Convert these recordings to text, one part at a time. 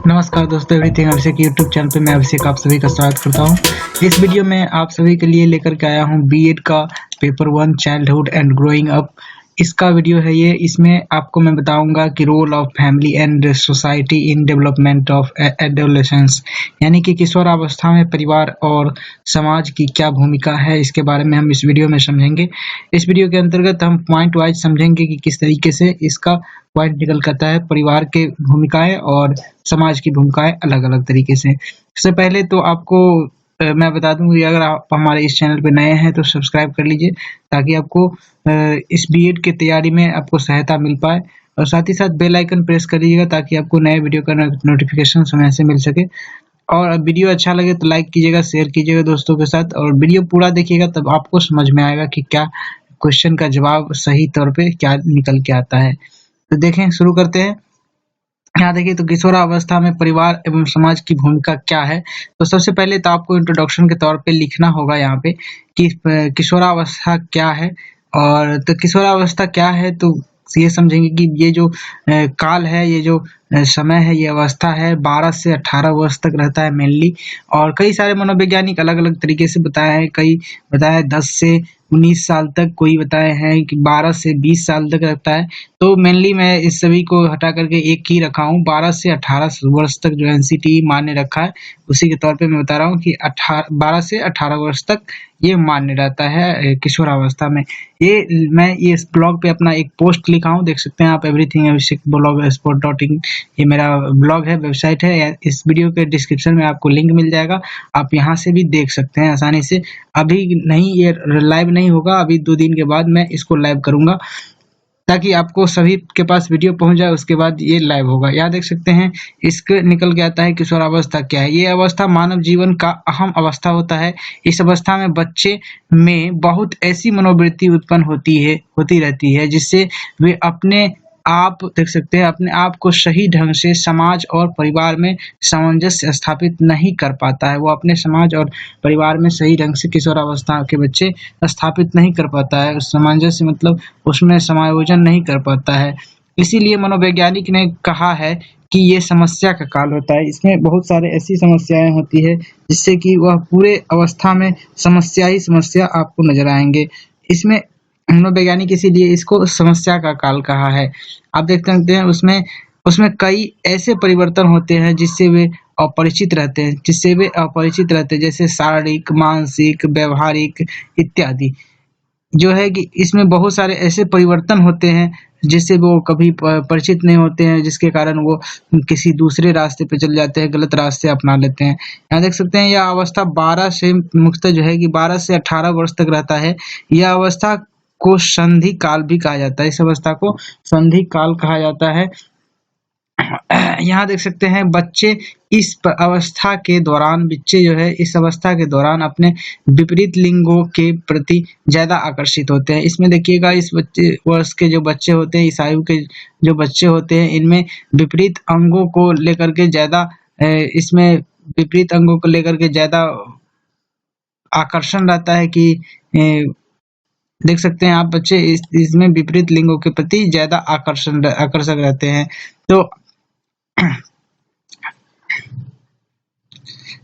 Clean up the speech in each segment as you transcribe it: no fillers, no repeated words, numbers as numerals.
नमस्कार दोस्तों, एवरीथिंग अभिषेक YouTube channel पे मैं अभिषेक आप सभी का स्वागत करता हूँ। इस वीडियो में आप सभी के लिए लेकर के आया हूँ बीएड का paper 1 childhood and growing up. इसका वीडियो है ये। इसमें आपको मैं बताऊंगा कि role of family and society in development of adolescence, यानी कि किशोरावस्था में परिवार और समाज की क्या भूमिका है, इसके बारे में हम इस वीडियो में समझेंगे। इस वीडियो के अंतर्गत हम पॉइंट वाइज समझेंगे कि किस तरीके से इसका पॉइंट निकल करता है। परिवार के भूमिकाएं और समाज की भूमिकाएं अलग अलग तरीके से। सबसे पहले तो आपको मैं बता दूं कि अगर आप हमारे इस चैनल पे नए हैं तो सब्सक्राइब कर लीजिए, ताकि आपको इस बीएड की तैयारी में आपको सहायता मिल पाए। और साथ ही साथ बेल आइकन प्रेस कर लीजिएगा, ताकि आपको नए वीडियो का नोटिफिकेशन समय से मिल सके। और वीडियो अच्छा लगे तो लाइक कीजिएगा, शेयर कीजिएगा दोस्तों के साथ, और वीडियो पूरा देखिएगा, तब आपको समझ में आएगा कि क्या क्वेश्चन का जवाब सही तौर पे क्या निकल के आता है। तो देखें, शुरू करते हैं। यहाँ देखिए, तो किशोरावस्था में परिवार एवं समाज की भूमिका क्या है। तो सबसे पहले तो आपको इंट्रोडक्शन के तौर पे लिखना होगा यहाँ पे कि किशोरावस्था क्या है। और तो किशोरावस्था क्या है, तो ये समझेंगे कि ये जो काल है, ये जो समय है, ये अवस्था है 12 से 18 वर्ष तक रहता है मेनली। और कई सारे मनोवैज्ञानिक अलग अलग तरीके से बताए हैं। कई बताया 10 से 19 साल तक, कोई बताए हैं कि 12 से 20 साल तक रहता है। तो मेनली मैं इस सभी को हटा करके एक ही रखा हूँ, 12 से 18 वर्ष तक जो एनसीटी मान्य रखा है, उसी के तौर पे मैं बता रहा हूँ कि 12 से 18 वर्ष तक ये मान्य रहता है किशोरावस्था में। मैं ये इस ब्लॉग पे अपना एक पोस्ट लिखा हूँ, देख सकते हैं आप, एवरीथिंग अभिषेक blogspot.in, ये मेरा ब्लॉग है, वेबसाइट है। इस वीडियो के डिस्क्रिप्शन में आपको लिंक मिल जाएगा, आप यहाँ से भी देख सकते हैं आसानी से। अभी नहीं, ये लाइव नहीं होगा, अभी 2 दिन के बाद मैं इसको लाइव करूंगा, ताकि आपको सभी के पास वीडियो पहुंच जाए, उसके बाद ये लाइव होगा। यहाँ देख सकते हैं, इसके निकल के आता है किशोरावस्था क्या है। ये अवस्था मानव जीवन का अहम अवस्था होता है। इस अवस्था में बच्चे में बहुत ऐसी मनोवृत्ति उत्पन्न होती रहती है, जिससे वे अपने आप, देख सकते हैं, अपने आप को सही ढंग से समाज और परिवार में सामंजस्य स्थापित नहीं कर पाता है। वो अपने समाज और परिवार में सही ढंग से किशोरावस्था के बच्चे स्थापित नहीं कर पाता है। सामंजस्य मतलब उसमें समायोजन नहीं कर पाता है। इसीलिए मनोवैज्ञानिक ने कहा है कि ये समस्या का काल होता है। इसमें बहुत सारे ऐसी समस्याएं होती है, जिससे कि वह पूरे अवस्था में समस्या ही समस्या आपको नजर आएंगे। इसमें मनोवैज्ञानिक इसीलिए इसको समस्या का काल कहा है। आप देख सकते हैं, उसमें उसमें कई ऐसे परिवर्तन होते हैं जिससे वे अपरिचित रहते हैं, जैसे शारीरिक, मानसिक, व्यवहारिक इत्यादि। जो है कि इसमें बहुत सारे ऐसे परिवर्तन होते हैं जिससे वो कभी परिचित नहीं होते हैं, जिसके कारण वो किसी दूसरे रास्ते पे चले जाते हैं, गलत रास्ते अपना लेते हैं। यहाँ देख सकते हैं, यह अवस्था 12 से मुख्यतः जो है कि 12 से 18 वर्ष तक रहता है। यह अवस्था को संधि काल भी कहा जाता है। इस अवस्था को संधि काल कहा जाता है। यहाँ देख सकते हैं, बच्चे जो है इस अवस्था के दौरान अपने विपरीत लिंगों के प्रति ज्यादा आकर्षित होते हैं। इसमें देखिएगा, इस वर्ष के जो बच्चे होते हैं, इस आयु के जो बच्चे होते हैं, इनमें विपरीत अंगों को लेकर के ज्यादा आकर्षण रहता है कि देख सकते हैं आप, बच्चे इसमें विपरीत लिंगों के प्रति ज्यादा आकर्षक रहते हैं। तो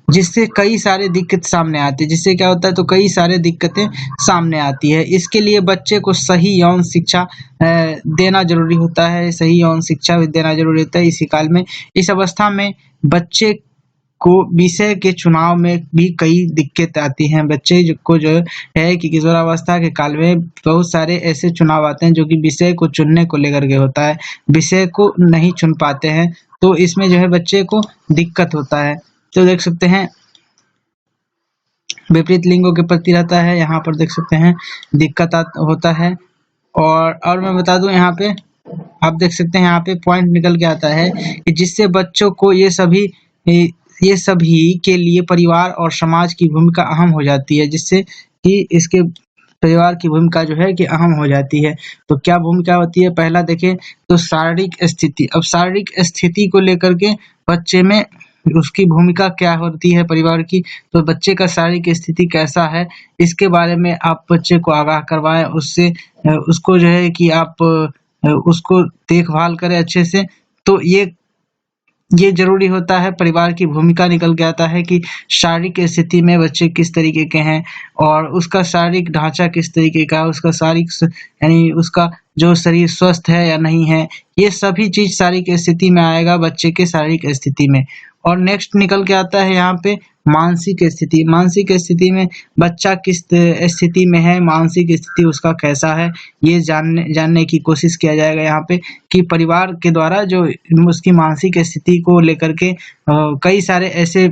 जिससे कई सारे दिक्कत सामने आती है। जिससे क्या होता है, तो कई सारे दिक्कतें सामने आती है। इसके लिए बच्चे को सही यौन शिक्षा देना जरूरी होता है। सही यौन शिक्षा देना जरूरी होता है इसी काल में। इस अवस्था में बच्चे को विषय के चुनाव में भी कई दिक्कत आती हैं। बच्चे को जो है कि किशोरावस्था के काल में बहुत सारे ऐसे चुनाव आते हैं जो कि विषय को चुनने को लेकर के होता है। विषय को नहीं चुन पाते हैं, तो इसमें जो है बच्चे को दिक्कत होता है। तो देख सकते हैं, विपरीत लिंगों के प्रति रहता है, यहाँ पर देख सकते हैं दिक्कत होता है। और मैं बता दूं, यहाँ पे आप देख सकते हैं, यहाँ पे पॉइंट निकल के आता है कि जिससे बच्चों को ये सभी के लिए परिवार और समाज की भूमिका अहम हो जाती है, जिससे कि इसके परिवार की भूमिका जो है कि अहम हो जाती है। तो क्या भूमिका होती है, पहला देखें तो शारीरिक स्थिति। अब शारीरिक स्थिति को लेकर के बच्चे में उसकी भूमिका क्या होती है परिवार की, तो बच्चे का शारीरिक स्थिति कैसा है, इसके बारे में आप बच्चे को आगाह करवाएं। उसको जो है कि आप उसको देखभाल करे अच्छे से। तो ये ज़रूरी होता है, परिवार की भूमिका निकल के आता है कि शारीरिक स्थिति में बच्चे किस तरीके के हैं और उसका शारीरिक ढाँचा किस तरीके का है, उसका शारीरिक यानी उसका जो शरीर स्वस्थ है या नहीं है, ये सभी चीज़ शारीरिक स्थिति में आएगा बच्चे के शारीरिक स्थिति में। और नेक्स्ट निकल के आता है यहाँ पे मानसिक स्थिति। मानसिक स्थिति में बच्चा किस स्थिति में है, मानसिक स्थिति उसका कैसा है, ये जानने की कोशिश किया जाएगा यहाँ पे कि परिवार के द्वारा जो उसकी मानसिक स्थिति को लेकर के कई सारे ऐसे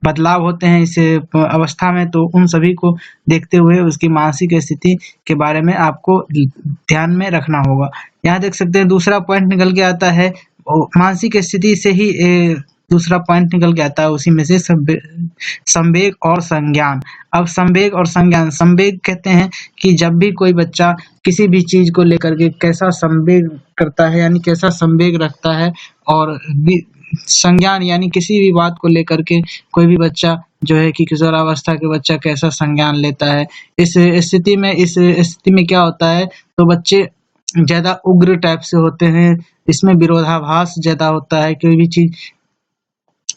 बदलाव होते हैं इस अवस्था में, तो उन सभी को देखते हुए उसकी मानसिक स्थिति के बारे में आपको ध्यान में रखना होगा। यहाँ देख सकते हैं दूसरा पॉइंट निकल के आता है, मानसिक स्थिति से ही दूसरा पॉइंट निकल के आता है उसी में से संवेग और संज्ञान। अब संवेग और संज्ञान, संवेग कहते हैं कि जब भी कोई बच्चा किसी भी चीज़ को लेकर के कैसा संवेग करता है, यानी कैसा संवेग रखता है, और संज्ञान यानी किसी भी बात को लेकर के कोई भी बच्चा जो है कि किशोरावस्था के बच्चा कैसा संज्ञान लेता है। इस स्थिति में क्या होता है, तो बच्चे ज़्यादा उग्र टाइप से होते हैं, इसमें विरोधाभास ज़्यादा होता है। कोई भी चीज़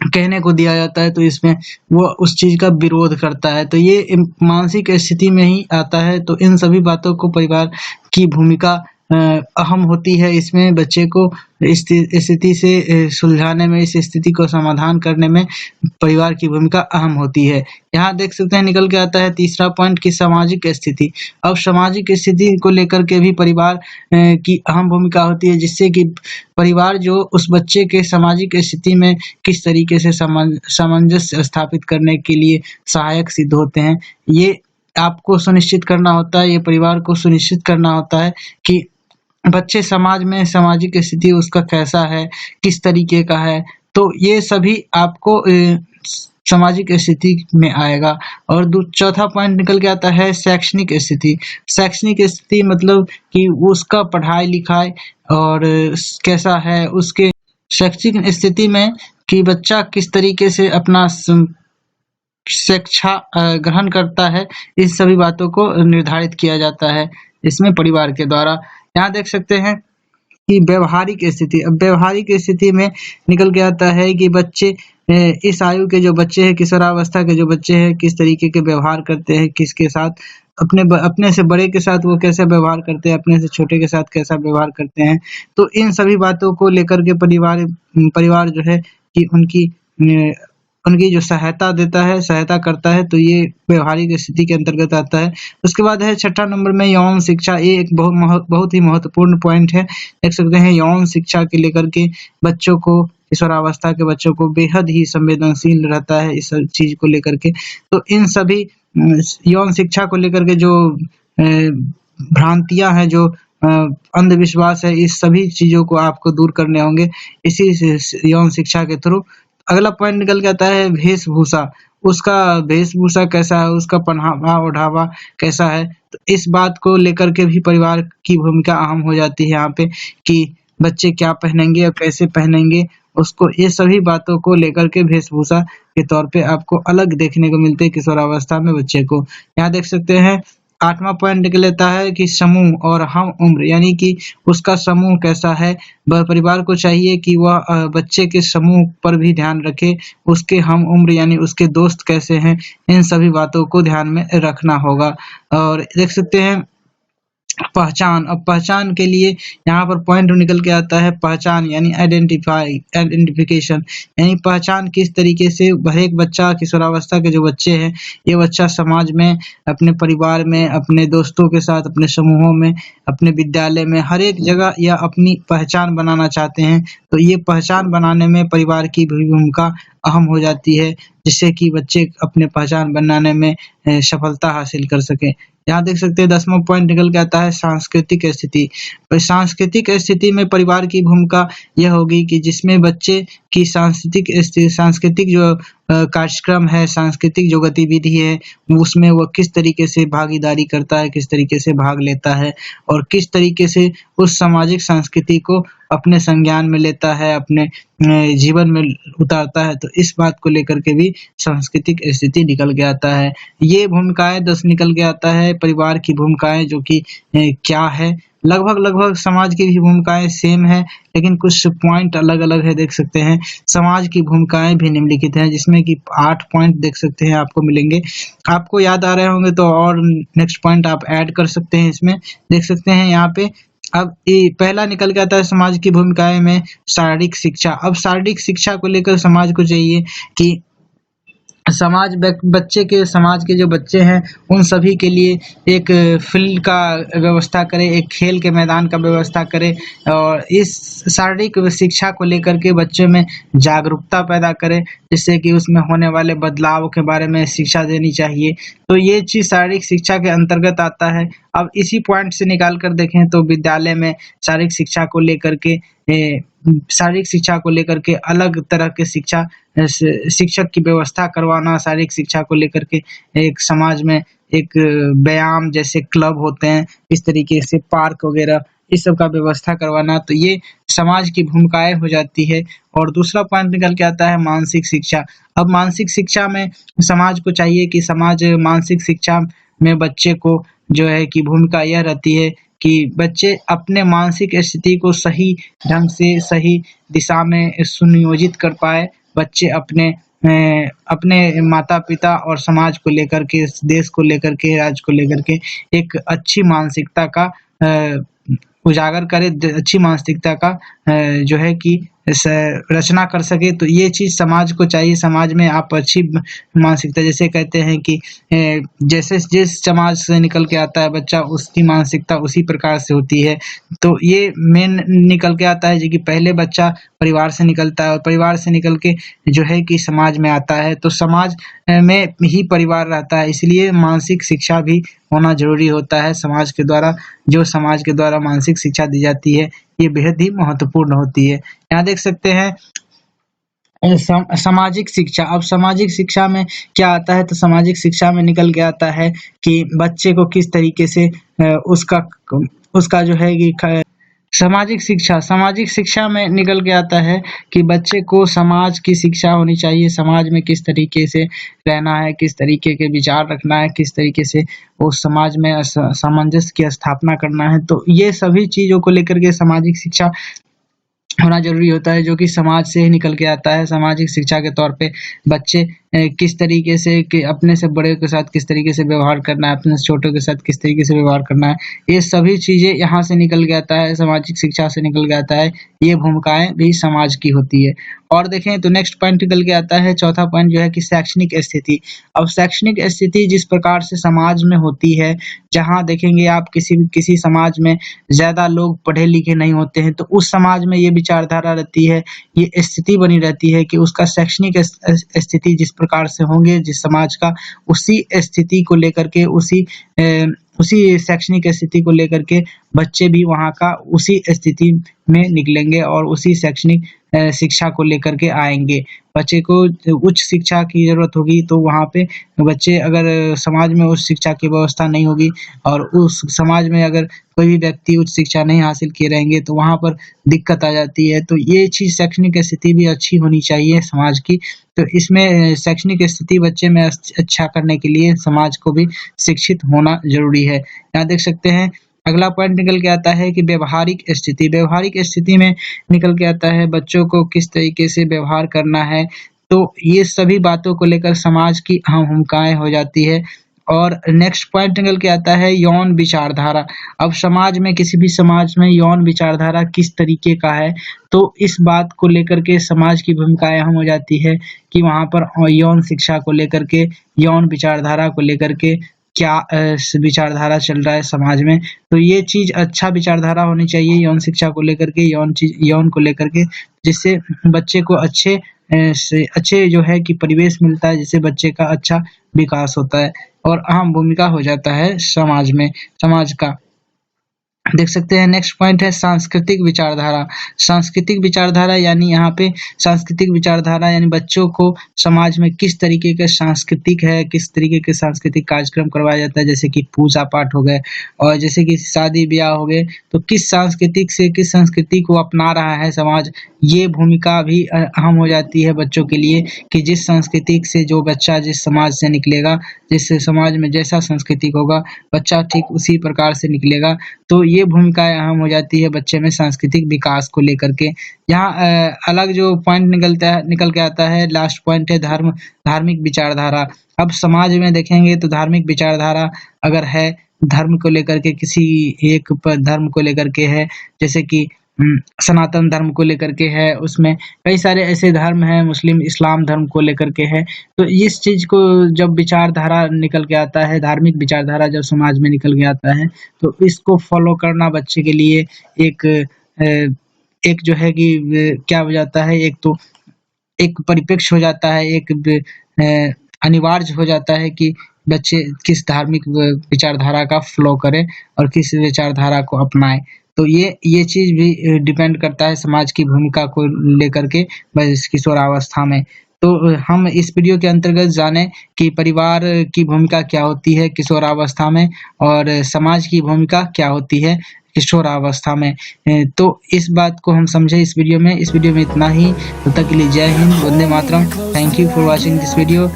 कहने को दिया जाता है तो इसमें वो उस चीज़ का विरोध करता है, तो ये मानसिक स्थिति में ही आता है। तो इन सभी बातों को परिवार की भूमिका अहम होती है, इसमें बच्चे को इस स्थिति से सुलझाने में, इस स्थिति को समाधान करने में परिवार की भूमिका अहम होती है। यहाँ देख सकते हैं निकल के आता है तीसरा पॉइंट की सामाजिक स्थिति। अब सामाजिक स्थिति को लेकर के भी परिवार की अहम भूमिका होती है, जिससे कि परिवार जो उस बच्चे के सामाजिक स्थिति में किस तरीके से सामंजस्य स्थापित करने के लिए सहायक सिद्ध होते हैं, ये आपको सुनिश्चित करना होता है, ये परिवार को सुनिश्चित करना होता है कि बच्चे समाज में सामाजिक स्थिति उसका कैसा है, किस तरीके का है, तो ये सभी आपको सामाजिक स्थिति में आएगा। और चौथा पॉइंट निकल के आता है शैक्षणिक स्थिति। शैक्षणिक स्थिति मतलब कि उसका पढ़ाई लिखाई और कैसा है, उसके शैक्षिक स्थिति में कि बच्चा किस तरीके से अपना शिक्षा ग्रहण करता है, इस सभी बातों को निर्धारित किया जाता है इसमें परिवार के द्वारा। यहाँ देख सकते हैं कि व्यवहारिक स्थिति। अब व्यवहारिक स्थिति में निकल के आता है कि बच्चे इस आयु के जो बच्चे हैं, किशोरावस्था के जो बच्चे हैं, किस तरीके के व्यवहार करते हैं, किसके साथ, अपने से बड़े के साथ वो कैसे व्यवहार करते हैं, अपने से छोटे के साथ कैसा व्यवहार करते हैं। तो इन सभी बातों को लेकर के परिवार जो है कि उनकी जो सहायता करता है, तो ये व्यवहारिक स्थिति के अंतर्गत आता है। उसके बाद है छठा नंबर में यौन शिक्षा। ये एक बहुत ही महत्वपूर्ण पॉइंट है। देख सकते हैं यौन शिक्षा के लेकर के बच्चों को, किशोरावस्था के बच्चों को बेहद ही संवेदनशील रहता है इस चीज़ को लेकर के। तो इन सभी यौन शिक्षा को लेकर के जो भ्रांतियाँ हैं, जो अंधविश्वास है, इस सभी चीज़ों को आपको दूर करने होंगे इसी यौन शिक्षा के थ्रू। अगला पॉइंट निकल के आता है वेशभूषा। उसका वेशभूषा कैसा है, उसका पहनावा ओढ़ावा कैसा है, तो इस बात को लेकर के भी परिवार की भूमिका अहम हो जाती है यहाँ पे कि बच्चे क्या पहनेंगे और कैसे पहनेंगे, उसको ये सभी बातों को लेकर के वेशभूषा के तौर पे आपको अलग देखने को मिलते हैं किशोरावस्था में बच्चे को। यहाँ देख सकते हैं आठवां पॉइंट निकल लेता है कि समूह और हम उम्र, यानी कि उसका समूह कैसा है। परिवार को चाहिए कि वह बच्चे के समूह पर भी ध्यान रखे, उसके हम उम्र यानी उसके दोस्त कैसे हैं, इन सभी बातों को ध्यान में रखना होगा। और देख सकते हैं पहचान। अब पहचान के लिए यहाँ पर पॉइंट निकल के आता है पहचान यानी आइडेंटिफिकेशन, यानी पहचान किस तरीके से हर एक बच्चा, किशोरावस्था के जो बच्चे हैं, ये बच्चा समाज में, अपने परिवार में, अपने दोस्तों के साथ, अपने समूहों में, अपने विद्यालय में, हर एक जगह यह अपनी पहचान बनाना चाहते हैं। तो ये पहचान बनाने में परिवार की भूमिका अहम हो जाती है, जिससे कि बच्चे अपने पहचान बनाने में सफलता हासिल कर सकें। यहाँ देख सकते हैं 10वां पॉइंट निकल के आता है सांस्कृतिक स्थिति। सांस्कृतिक स्थिति में परिवार की भूमिका यह होगी कि जिसमें बच्चे की सांस्कृतिक जो कार्यक्रम है, सांस्कृतिक जो गतिविधि है, उसमें वह किस तरीके से भागीदारी करता है, किस तरीके से भाग लेता है और किस तरीके से उस सामाजिक संस्कृति को अपने संज्ञान में लेता है, अपने जीवन में उतारता है। तो इस बात को लेकर के भी सांस्कृतिक स्थिति निकल के आता है। ये भूमिकाएं 10 निकल के आता है परिवार की भूमिकाएं, जो कि क्या है, लगभग समाज की भी भूमिकाएं सेम है, लेकिन कुछ पॉइंट अलग-अलग है। देख सकते हैं समाज की भूमिकाएं भी निम्नलिखित हैं, जिसमें कि 8 पॉइंट देख सकते हैं आपको मिलेंगे। आपको याद आ रहे होंगे तो और नेक्स्ट पॉइंट आप ऐड कर सकते हैं इसमें। देख सकते हैं यहाँ पे अब ये पहला निकल के आता है समाज की भूमिकाएं में शारीरिक शिक्षा। अब शारीरिक शिक्षा को लेकर समाज को चाहिए कि समाज के जो बच्चे हैं उन सभी के लिए एक फील्ड का व्यवस्था करें, एक खेल के मैदान का व्यवस्था करें और इस शारीरिक शिक्षा को लेकर के बच्चों में जागरूकता पैदा करें, जिससे कि उसमें होने वाले बदलाव के बारे में शिक्षा देनी चाहिए। तो ये चीज़ शारीरिक शिक्षा के अंतर्गत आता है। अब इसी पॉइंट से निकाल कर देखें तो विद्यालय में शारीरिक शिक्षा को लेकर के शारीरिक शिक्षा को लेकर के अलग तरह के शिक्षक की व्यवस्था करवाना, शारीरिक शिक्षा को लेकर के एक समाज में एक व्यायाम जैसे क्लब होते हैं, इस तरीके से पार्क वगैरह इस सब का व्यवस्था करवाना, तो ये समाज की भूमिकाएँ हो जाती है। और दूसरा पॉइंट निकल के आता है मानसिक शिक्षा। अब मानसिक शिक्षा में समाज को चाहिए कि समाज मानसिक शिक्षा में बच्चे को जो है कि भूमिका यह रहती है कि बच्चे अपने मानसिक स्थिति को सही ढंग से, सही दिशा में सुनियोजित कर पाएँ। बच्चे अपने माता-पिता और समाज को लेकर के, इस देश को लेकर के, राज्य को लेकर के एक अच्छी मानसिकता का उजागर करे, अच्छी मानसिकता का जो है कि स रचना कर सके। तो ये चीज़ समाज को चाहिए। समाज में आप अच्छी मानसिकता, जैसे कहते हैं कि जैसे जिस समाज से निकल के आता है बच्चा, उसकी मानसिकता उसी प्रकार से होती है। तो ये मेन निकल के आता है जो कि पहले बच्चा परिवार से निकलता है और परिवार से निकल के जो है कि समाज में आता है, तो समाज में ही परिवार रहता है। इसलिए मानसिक शिक्षा भी होना ज़रूरी होता है समाज के द्वारा। जो समाज के द्वारा मानसिक शिक्षा दी जाती है, ये बेहद ही महत्वपूर्ण होती है। यहाँ देख सकते हैं सामाजिक शिक्षा। अब सामाजिक शिक्षा में क्या आता है, तो सामाजिक शिक्षा में निकल के आता है कि बच्चे को किस तरीके से उसका जो है कि सामाजिक शिक्षा में निकल के आता है कि बच्चे को समाज की शिक्षा होनी चाहिए। समाज में किस तरीके से रहना है, किस तरीके के विचार रखना है, किस तरीके से उस समाज में सामंजस्य की स्थापना करना है। तो ये सभी चीज़ों को लेकर के सामाजिक शिक्षा होना ज़रूरी होता है, जो कि समाज से ही निकल के आता है। सामाजिक शिक्षा के तौर पे बच्चे किस तरीके से कि अपने से बड़े के साथ किस तरीके से व्यवहार करना है, अपने से छोटों के साथ किस तरीके से व्यवहार करना है, ये सभी चीज़ें यहाँ से निकल के आता है, सामाजिक शिक्षा से निकल के आता है। ये भूमिकाएँ भी समाज की होती है। और देखें तो नेक्स्ट पॉइंट निकल के आता है, चौथा पॉइंट जो है कि शैक्षणिक स्थिति। अब शैक्षणिक स्थिति जिस प्रकार से समाज में होती है, जहाँ देखेंगे आप किसी समाज में ज़्यादा लोग पढ़े-लिखे नहीं होते हैं, तो उस समाज में ये विचारधारा रहती है, ये स्थिति बनी रहती है कि उसका शैक्षणिक स्थिति जिस प्रकार से होंगे जिस समाज का, उसी स्थिति को लेकर के उसी शैक्षणिक स्थिति को लेकर के बच्चे भी वहाँ का उसी स्थिति में निकलेंगे और उसी शैक्षणिक शिक्षा को लेकर के आएँगे। बच्चे को उच्च शिक्षा की ज़रूरत होगी, तो वहाँ पे बच्चे अगर समाज में उच्च शिक्षा की व्यवस्था नहीं होगी और उस समाज में अगर कोई भी व्यक्ति उच्च शिक्षा नहीं हासिल किए रहेंगे, तो वहाँ पर दिक्कत आ जाती है। तो ये चीज़ शैक्षणिक स्थिति भी अच्छी होनी चाहिए समाज की। तो इसमें शैक्षणिक स्थिति बच्चे में अच्छा करने के लिए समाज को भी शिक्षित होना ज़रूरी है। यहाँ देख सकते हैं अगला पॉइंट निकल के आता है कि व्यावहारिक स्थिति। व्यावहारिक स्थिति में निकल के आता है बच्चों को किस तरीके से व्यवहार करना है। तो ये सभी बातों को लेकर समाज की अहम भूमिकाएँ हो जाती है। और नेक्स्ट पॉइंट निकल के आता है यौन विचारधारा। अब किसी भी समाज में यौन विचारधारा किस तरीके का है, तो इस बात को लेकर के समाज की भूमिकाएँ अहम हो जाती है कि वहाँ पर यौन शिक्षा को लेकर के, यौन विचारधारा को लेकर के क्या विचारधारा चल रहा है समाज में। तो ये चीज़ अच्छा विचारधारा होनी चाहिए यौन शिक्षा को लेकर के, यौन को लेकर के, जिससे बच्चे को अच्छे जो है कि परिवेश मिलता है, जिससे बच्चे का अच्छा विकास होता है और अहम भूमिका हो जाता है समाज का। देख सकते हैं नेक्स्ट पॉइंट है सांस्कृतिक विचारधारा। सांस्कृतिक विचारधारा यानी यहाँ पे सांस्कृतिक विचारधारा यानी बच्चों को समाज में किस तरीके का सांस्कृतिक है, किस तरीके के सांस्कृतिक कार्यक्रम करवाया जाता है, जैसे कि पूजा पाठ हो गए और जैसे कि शादी ब्याह हो गए, तो किस संस्कृति को अपना रहा है समाज, ये भूमिका भी अहम हो जाती है बच्चों के लिए कि जिस संस्कृति से जो बच्चा जिस समाज से निकलेगा, जिस समाज में जैसा सांस्कृतिक होगा, बच्चा ठीक उसी प्रकार से निकलेगा। तो ये भूमिकाएँ अहम हो जाती है बच्चे में सांस्कृतिक विकास को लेकर के। यहाँ अलग जो पॉइंट निकल के आता है, लास्ट पॉइंट है धार्मिक विचारधारा। अब समाज में देखेंगे तो धार्मिक विचारधारा अगर है, धर्म को लेकर के किसी एक धर्म को लेकर के है, जैसे कि सनातन धर्म को लेकर के है, उसमें कई सारे ऐसे धर्म हैं, मुस्लिम, इस्लाम धर्म को लेकर के है। तो इस चीज़ को जब विचारधारा निकल के आता है, धार्मिक विचारधारा जब समाज में निकल के आता है, तो इसको फ़ॉलो करना बच्चे के लिए एक एक जो है कि क्या हो जाता है, एक तो एक परिप्रेक्ष्य हो जाता है, एक अनिवार्य हो जाता है कि बच्चे किस धार्मिक विचारधारा का फ़ॉलो करें और किस विचारधारा को अपनाएँ। तो ये चीज़ भी डिपेंड करता है समाज की भूमिका को लेकर के बस किशोरावस्था में। तो हम इस वीडियो के अंतर्गत जाने कि परिवार की भूमिका क्या होती है किशोरावस्था में और समाज की भूमिका क्या होती है किशोरावस्था में। तो इस बात को हम समझे इस वीडियो में। इस वीडियो में इतना ही। तब तक के लिए जय हिंद, वंदे मातरम। Thank you for watching this video.